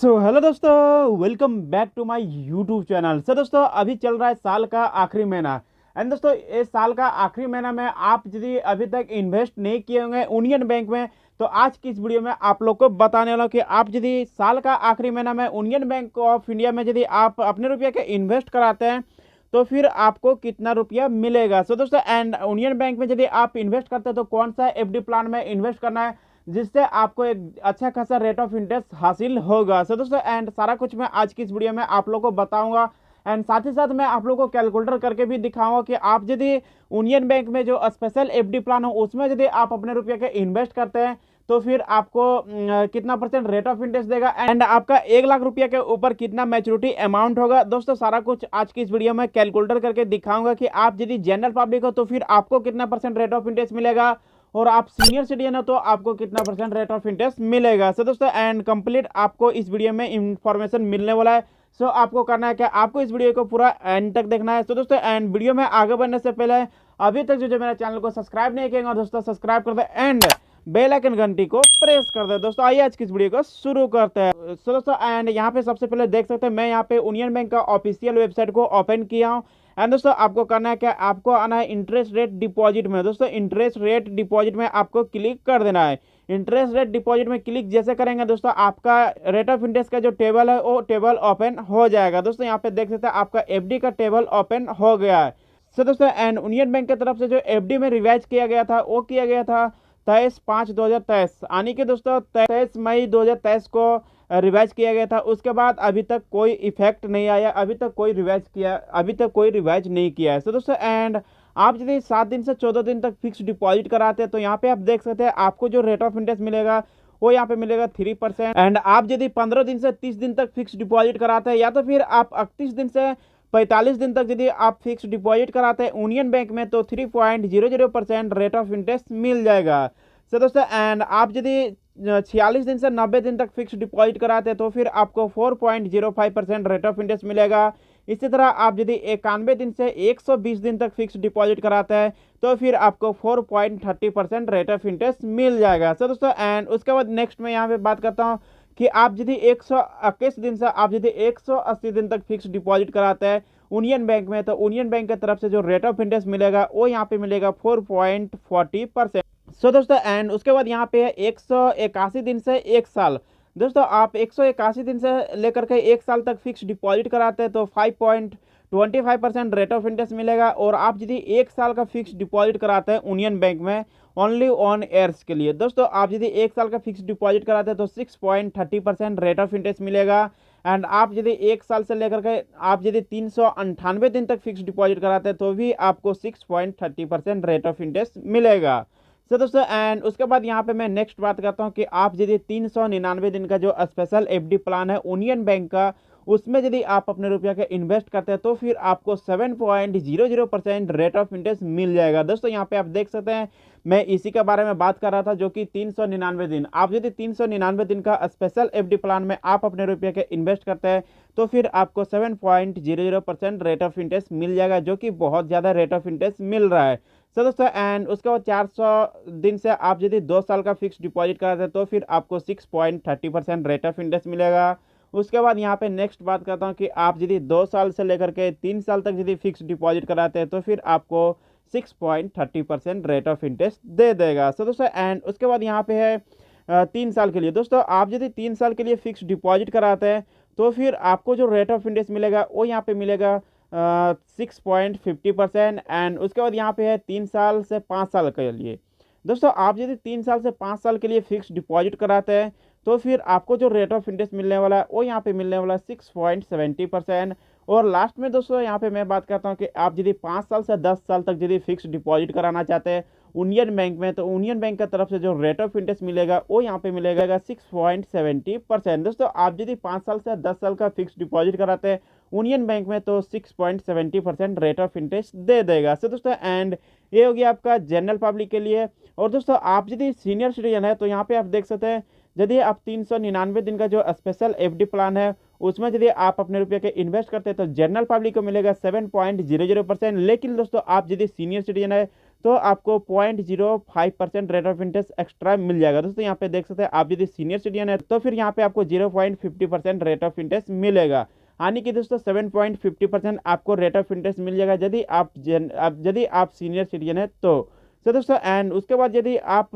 Hello दोस्तों, welcome back to my YouTube channel. दोस्तों, अभी चल रहा है साल का आखिरी महीना। एंड दोस्तों, इस साल का आखिरी महीना में आप यदि अभी तक इन्वेस्ट नहीं किए होंगे यूनियन बैंक में, तो आज की इस वीडियो में आप लोग को बताने वाला हूं कि आप यदि साल का आखिरी महीना में यूनियन बैंक ऑफ इंडिया में यदि आप अपने रुपये के इन्वेस्ट कराते हैं तो फिर आपको कितना रुपया मिलेगा। दोस्तों, एंड यूनियन बैंक में यदि आप इन्वेस्ट करते हैं तो कौन सा एफडी प्लान में इन्वेस्ट करना है जिससे आपको एक अच्छा खासा रेट ऑफ इंटरेस्ट हासिल होगा। दोस्तों, एंड सारा कुछ मैं आज की इस वीडियो में आप लोगों को बताऊंगा। एंड साथ ही साथ मैं आप लोगों को कैलकुलेटर करके भी दिखाऊंगा कि आप यदि यूनियन बैंक में जो स्पेशल एफडी प्लान हो उसमें यदि आप अपने रुपये के इन्वेस्ट करते हैं तो फिर आपको कितना परसेंट रेट ऑफ इंटरेस्ट देगा एंड आपका 1 लाख रुपये के ऊपर कितना मैच्योरिटी अमाउंट होगा। दोस्तों, सारा कुछ आज की इस वीडियो में कैलकुलेटर करके दिखाऊंगा कि आप यदि जनरल पब्लिक हो तो फिर आपको कितना परसेंट रेट ऑफ इंटरेस्ट मिलेगा और आप सीनियर सिटीजन हो तो आपको कितना परसेंट रेट ऑफ इंटरेस्ट मिलेगा। दोस्तों, एंड कंप्लीट आपको इस वीडियो में इंफॉर्मेशन मिलने वाला है। आपको करना है क्या, आपको इस वीडियो को पूरा एंड तक देखना है। दोस्तों, एंड वीडियो में आगे बढ़ने से पहले अभी तक जो मेरा चैनल को सब्सक्राइब नहीं किया दोस्तों, सब्सक्राइब कर दे एंड बेल आइकन घंटी को प्रेस कर दे। दोस्तों, आइए आज की इस वीडियो को शुरू करते हैं। दोस्तों, एंड यहाँ पे सबसे पहले देख सकते हैं मैं यहाँ पे यूनियन बैंक का ऑफिशियल वेबसाइट को ओपन किया हूँ। एंड दोस्तों, आपको करना है क्या, आपको आना है इंटरेस्ट रेट डिपॉजिट में। दोस्तों, इंटरेस्ट रेट डिपॉजिट में आपको क्लिक कर देना है। इंटरेस्ट रेट डिपॉजिट में क्लिक जैसे करेंगे दोस्तों, आपका रेट ऑफ इंटरेस्ट का जो टेबल है वो टेबल ओपन हो जाएगा। दोस्तों, यहाँ पे देख सकते हैं आपका एफडी का टेबल ओपन हो गया है। दोस्तों, एंड यूनियन बैंक की तरफ से जो एफडी में रिवाइज किया गया था वो किया गया था 23/5/2023 यानी कि दोस्तों 23 मई 2023 को रिवाइज किया गया था। उसके बाद अभी तक कोई इफेक्ट नहीं आया, अभी तक कोई रिवाइज नहीं किया है। दोस्तों, एंड आप यदि 7 दिन से 14 दिन तक फिक्स डिपॉजिट कराते हैं तो यहाँ पे आप देख सकते हैं आपको जो रेट ऑफ इंटरेस्ट मिलेगा वो यहाँ पे मिलेगा 3%। एंड आप यदि 15 दिन से 30 दिन तक फिक्स डिपॉजिट कराते हैं या तो फिर आप 31 दिन से 45 दिन तक यदि आप फिक्स डिपॉजिट कराते हैं यूनियन बैंक में तो 3.00% रेट ऑफ इंटरेस्ट मिल जाएगा। दोस्तों, एंड आप यदि 46 दिन से 90 दिन तक फिक्स डिपॉजिट कराते हैं तो फिर आपको 4.05% रेट ऑफ इंटरेस्ट मिलेगा। इसी तरह आप यदि 91 दिन से 120 दिन तक फिक्स डिपॉजिट कराते हैं तो फिर आपको 4.30% रेट ऑफ इंटरेस्ट मिल जाएगा। दोस्तों, एंड उसके बाद नेक्स्ट मैं यहाँ पे बात करता हूँ कि आप यदि 121 दिन से आप यदि 180 दिन तक फिक्स डिपॉजिट कराते हैं यूनियन बैंक में तो यूनियन बैंक की तरफ से जो रेट ऑफ इंटरेस्ट मिलेगा वो यहाँ पे मिलेगा 4.40%। दोस्तों, एंड उसके बाद यहाँ पे है 181 दिन से 1 साल। दोस्तों, आप 181 दिन से लेकर के 1 साल तक फिक्स डिपॉजिट कराते हैं तो 5.25% रेट ऑफ इंटरेस्ट मिलेगा। और आप यदि 1 साल का फिक्स डिपॉजिट कराते हैं यूनियन बैंक में ओनली ऑन एयर्स के लिए, दोस्तों आप यदि 1 साल का फिक्स डिपॉजिट कराते हैं तो 6.30% रेट ऑफ इंटरेस्ट मिलेगा। एंड आप यदि 1 साल से लेकर के आप यदि 398 दिन तक फिक्स डिपॉजिट कराते हैं तो भी आपको 6.30% रेट ऑफ इंटरेस्ट मिलेगा। दोस्तों, एंड उसके बाद यहाँ पे मैं नेक्स्ट बात करता हूँ कि आप यदि 399 दिन का जो स्पेशल एफडी प्लान है यूनियन बैंक का उसमें यदि आप अपने रुपया के इन्वेस्ट करते हैं तो फिर आपको 7.00% रेट ऑफ इंटरेस्ट मिल जाएगा। दोस्तों, यहाँ पे आप देख सकते हैं मैं इसी के बारे में बात कर रहा था जो कि 399 दिन। आप यदि 399 दिन का स्पेशल एफडी प्लान में आप अपने रुपये के इन्वेस्ट करते हैं तो फिर आपको 7.00% रेट ऑफ इंटरेस्ट मिल जाएगा जो कि बहुत ज़्यादा रेट ऑफ इंटरेस्ट मिल रहा है। दोस्तों, एंड उसके बाद 400 दिन से आप यदि 2 साल का फिक्स डिपॉजिट कराते हैं तो फिर आपको 6.30% रेट ऑफ इंटरेस्ट मिलेगा। उसके बाद यहाँ पे नेक्स्ट बात करता हूँ कि आप यदि 2 साल से लेकर के 3 साल तक यदि फिक्स डिपॉजिट कराते हैं तो फिर आपको 6.30% रेट ऑफ इंटरेस्ट दे देगा। दोस्तों, एंड उसके बाद यहाँ पे है 3 साल के लिए। दोस्तों, आप यदि 3 साल के लिए फिक्स डिपॉजिट कराते हैं तो फिर आपको जो रेट ऑफ इंटरेस्ट मिलेगा वो यहाँ पे मिलेगा 6.50%। एंड उसके बाद यहाँ पे है 3 साल से 5 साल के लिए। दोस्तों, आप यदि 3 साल से 5 साल के लिए फिक्स डिपॉजिट कराते हैं तो फिर आपको जो रेट ऑफ इंटरेस्ट मिलने वाला है वो यहाँ पे मिलने वाला है 6.70%। और लास्ट में दोस्तों यहाँ पे मैं बात करता हूँ कि आप यदि 5 साल से 10 साल तक यदि फिक्स डिपॉजिट कराना चाहते हैं यूनियन बैंक में तो यूनियन बैंक की तरफ से जो रेट ऑफ इंटरेस्ट मिलेगा वो यहाँ पे मिलेगा 6.70%। दोस्तों, आप यदि 5 साल से 10 साल का फिक्स डिपॉजिट कराते हैं यूनियन बैंक में तो 6.70% रेट ऑफ इंटरेस्ट दे देगा। दोस्तों, एंड ये हो गया आपका जनरल पब्लिक के लिए। और दोस्तों, आप यदि सीनियर सिटीजन है तो यहाँ पे आप देख सकते हैं यदि आप 399 दिन का जो स्पेशल एफडी प्लान है उसमें यदि आप अपने रुपये के इन्वेस्ट करते हैं तो जनरल पब्लिक को मिलेगा 7.00%। लेकिन दोस्तों, आप यदि सीनियर सिटीजन है तो आपको 0.05% रेट ऑफ इंटरेस्ट एक्स्ट्रा मिल जाएगा। दोस्तों यहाँ पे देख सकते हैं, आप यदि सीनियर सिटीजन है तो फिर यहाँ पे आपको 0.50% रेट ऑफ इंटरेस्ट मिलेगा। यानी कि दोस्तों 7.50% आपको रेट ऑफ इंटरेस्ट मिल जाएगा यदि आप सीनियर सिटीजन है तो दोस्तों एंड उसके बाद यदि आप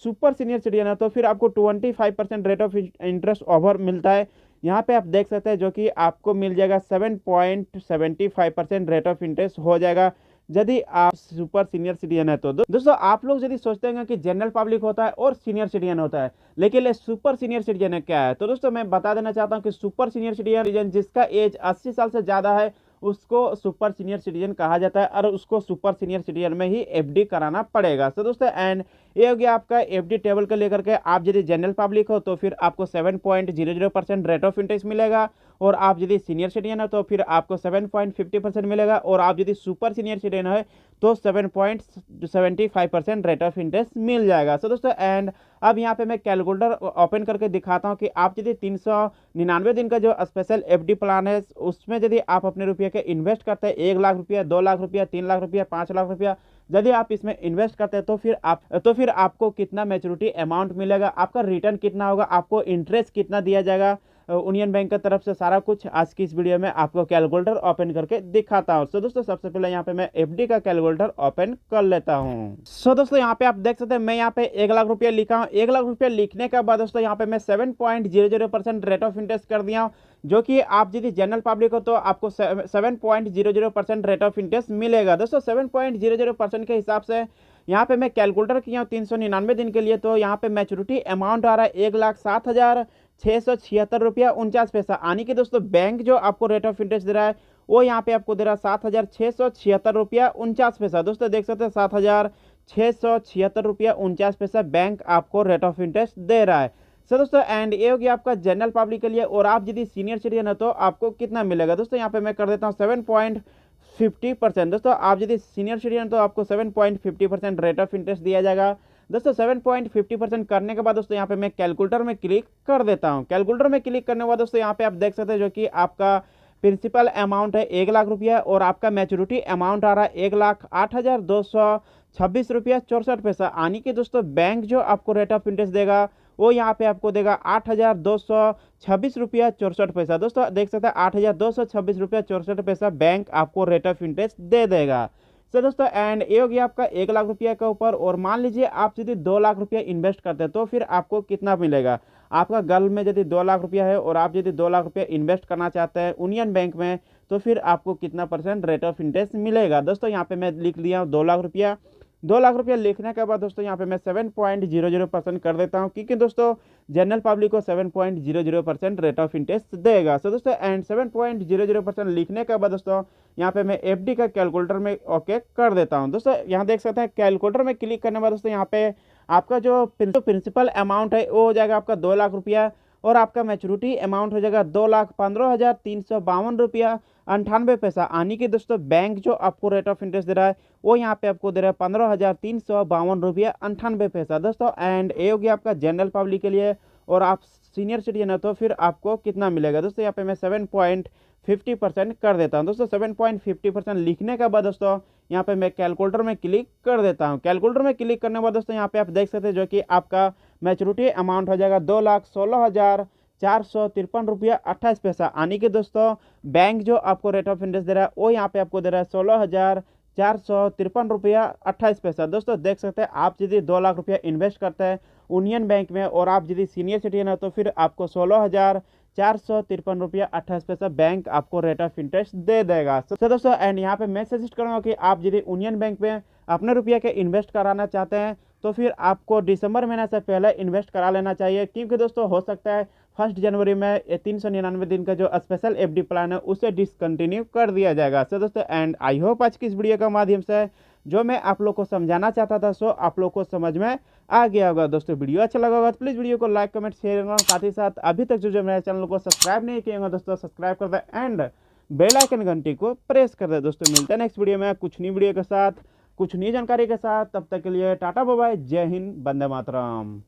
सुपर सीनियर सिटीजन है तो फिर आपको 25% रेट ऑफ इंटरेस्ट ओवर मिलता है। यहाँ पे आप देख सकते हैं जो कि आपको मिल जाएगा 7.75% रेट ऑफ इंटरेस्ट हो जाएगा यदि आप सुपर सीनियर सिटीजन है तो दोस्तों आप लोग यदि सोचते हैं कि जनरल पब्लिक होता है और सीनियर सिटीजन होता है, लेकिन ये सुपर सीनियर सिटीजन है क्या है, तो दोस्तों मैं बता देना चाहता हूँ कि सुपर सीनियर सिटीजन जिसका एज 80 साल से ज़्यादा है उसको सुपर सीनियर सिटीजन कहा जाता है और उसको सुपर सीनियर सिटीजन में ही एफडी कराना पड़ेगा। तो दोस्तों एंड ये हो गया आपका एफडी टेबल को लेकर के। आप यदि जनरल पब्लिक हो तो फिर आपको 7.00% रेट ऑफ इंटरेस्ट मिलेगा, और आप यदि सीनियर सिटीजन हो तो फिर आपको 7.50% मिलेगा, और आप यदि सुपर सीनियर सिटीजन है तो 7.75% रेट ऑफ इंटरेस्ट मिल जाएगा। सो दोस्तों एंड अब यहाँ पे मैं कैलकुलेटर ओपन करके दिखाता हूँ कि आप यदि 399 दिन का जो स्पेशल एफडी प्लान है उसमें यदि आप अपने रुपये के इन्वेस्ट करते हैं 1 लाख रुपया, 2 लाख रुपया, 3 लाख रुपया, 5 लाख रुपया, यदि आप इसमें इन्वेस्ट करते हैं तो फिर आपको कितना मैच्योरिटी अमाउंट मिलेगा, आपका रिटर्न कितना होगा, आपको इंटरेस्ट कितना दिया जाएगा यूनियन बैंक की तरफ से, सारा कुछ आज की इस वीडियो में आपको कैलकुलेटर ओपन करके दिखाता हूं। सो दोस्तों सबसे पहले यहाँ पे मैं एफडी का कैलकुलेटर ओपन कर लेता हूं। सो दोस्तों यहाँ पे आप देख सकते हैं मैं यहाँ पे 1 लाख रुपया लिखा हूँ। 1 लाख रुपया लिखने के बाद दोस्तों यहाँ पे मैं 7.00% रेट ऑफ इंटरेस्ट कर दिया हूँ, जो कि आप यदि जनरल पब्लिक हो तो आपको 7.00% रेट ऑफ इंटरेस्ट मिलेगा। दोस्तों 7.00% के हिसाब से यहाँ पे मैं कैलकुलेटर किया हूँ 399 दिन के लिए, तो यहाँ पे मैच्योरिटी अमाउंट आ रहा है 1,07,676 रुपया 49 पैसा। यानी कि दोस्तों बैंक जो आपको रेट ऑफ इंटरेस्ट दे रहा है वो यहाँ पे आपको दे रहा है 7,676 रुपया 49 पैसा। दोस्तों देख सकते हैं 7,676 रुपया 49 पैसा बैंक आपको रेट ऑफ इंटरेस्ट दे रहा है। सर दोस्तों एंड ये हो गया आपका जनरल पब्लिक के लिए। और आप यदि सीनियर सिटीजन है तो आपको कितना मिलेगा, दोस्तों यहाँ पे मैं कर देता हूँ 7.50%। दोस्तों आप यदि सीनियर सिटीजन तो आपको 7.50% रेट ऑफ इंटरेस्ट दिया जाएगा। दोस्तों 7.50% करने के बाद दोस्तों यहाँ पे मैं कैलकुलेटर में क्लिक कर देता हूँ। कैलकुलेटर में क्लिक करने के बाद दोस्तों यहाँ पे आप देख सकते हैं जो कि आपका प्रिंसिपल अमाउंट है 1 लाख रुपया, और आपका मैच्योरिटी अमाउंट आ रहा है 1,08,226 रुपया 64 पैसा। यानी कि दोस्तों बैंक जो आपको रेट ऑफ इंटरेस्ट देगा वो यहाँ पे आपको देगा 8,226 रुपया 64 पैसा। दोस्तों देख सकते हैं 8,226 रुपया 64 पैसा बैंक आपको रेट ऑफ इंटरेस्ट दे देगा। सो दोस्तों एंड ये हो गया आपका 1 लाख रुपया के ऊपर। और मान लीजिए आप यदि 2 लाख रुपया इन्वेस्ट करते हैं तो फिर आपको कितना मिलेगा। आपका गल में यदि 2 लाख रुपया है और आप यदि 2 लाख रुपया इन्वेस्ट करना चाहते हैं यूनियन बैंक में तो फिर आपको कितना परसेंट रेट ऑफ इंटरेस्ट मिलेगा। दोस्तों यहाँ पे मैं लिख लिया हूँ 2 लाख रुपया। 2 लाख रुपया लिखने के बाद दोस्तों यहाँ पे मैं 7.00% कर देता हूँ, क्योंकि दोस्तों जनरल पब्लिक को 7.00% रेट ऑफ इंटरेस्ट देगा। सो दोस्तों एंड 7.00% लिखने के बाद दोस्तों यहाँ पे मैं एफडी का कैलकुलेटर में ओके कर देता हूँ। दोस्तों यहाँ देख सकते हैं कैलकुलेटर में क्लिक करने के बाद दोस्तों यहाँ पे आपका जो प्रिंसिपल अमाउंट है वो हो जाएगा आपका 2 लाख रुपया, और आपका मैच्योरिटी अमाउंट हो जाएगा 2,15,352 रुपया 98 पैसा। यानी कि दोस्तों बैंक जो आपको रेट ऑफ इंटरेस्ट दे रहा है वो यहाँ पे आपको दे रहा है 15,352 रुपया 98 पैसा। दोस्तों एंड ये हो गया आपका जनरल पब्लिक के लिए। और आप सीनियर सिटीजन है तो फिर आपको कितना मिलेगा, दोस्तों यहाँ पे मैं 7.50% कर देता हूँ। दोस्तों 7.50% लिखने के बाद दोस्तों यहाँ पे मैं कैलकुलेटर में क्लिक कर देता हूँ। कैलकुलेटर में क्लिक करने के बाद दोस्तों यहाँ पे आप देख सकते हैं जो कि आपका मैच्योरिटी अमाउंट हो जाएगा 2,16,453 रुपया 28 पैसा। यानी कि दोस्तों बैंक जो आपको रेट ऑफ इंटरेस्ट दे रहा है वो यहाँ पे आपको दे रहा है 16,453 रुपया 28 पैसा। दोस्तों देख सकते हैं आप यदि 2 लाख रुपया इन्वेस्ट करते हैं यूनियन बैंक में और आप यदि सीनियर सिटीजन है तो फिर आपको 16,453 रुपया 28 पैसा बैंक आपको रेट ऑफ इंटरेस्ट दे देगा। तो दोस्तों एंड यहाँ पे मैं सजेस्ट करूँगा कि आप यदि यूनियन बैंक में अपने रुपये के इन्वेस्ट कराना चाहते हैं तो फिर आपको दिसंबर महीने से पहले इन्वेस्ट करा लेना चाहिए, क्योंकि दोस्तों हो सकता है 1 जनवरी में 399 दिन का जो स्पेशल एफडी प्लान है उसे डिसकंटिन्यू कर दिया जाएगा। सो दोस्तों एंड आई होप आज की इस वीडियो के माध्यम से जो मैं आप लोग को समझाना चाहता था सो आप लोग को समझ में आ गया होगा। दोस्तों वीडियो अच्छा लगा होगा तो प्लीज़ वीडियो को लाइक कमेंट शेयर करना, साथ ही साथ अभी तक जो मेरे चैनल को सब्सक्राइब नहीं किया होगा दोस्तों सब्सक्राइब कर दे एंड बेल आइकन घंटी को प्रेस कर दे। दोस्तों मिलते हैं नेक्स्ट वीडियो में कुछ नई वीडियो के साथ, कुछ नई जानकारी के साथ। तब तक के लिए टाटा बाय बाय, जय हिंद, वंदे मातरम।